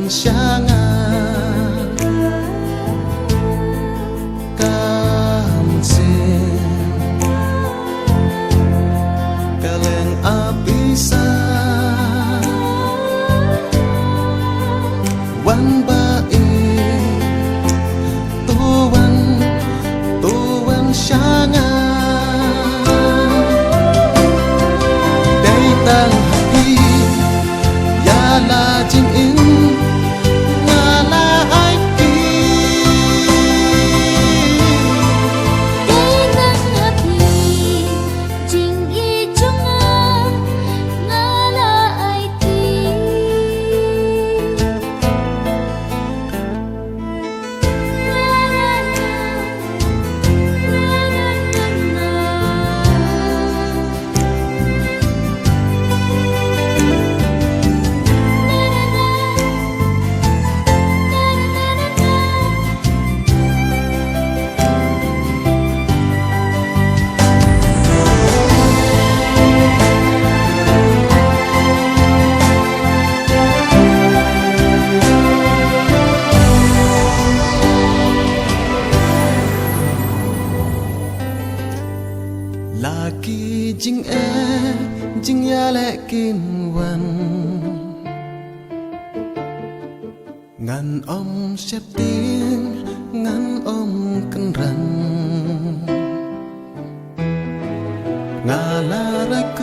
sáng cam sen kalian abisa wan baik tuan sáng đây tang hati ya la jing in laki jing ya lệ kim wan ngàn ông xếp tiếng ngàn ông cân răng ngà la rách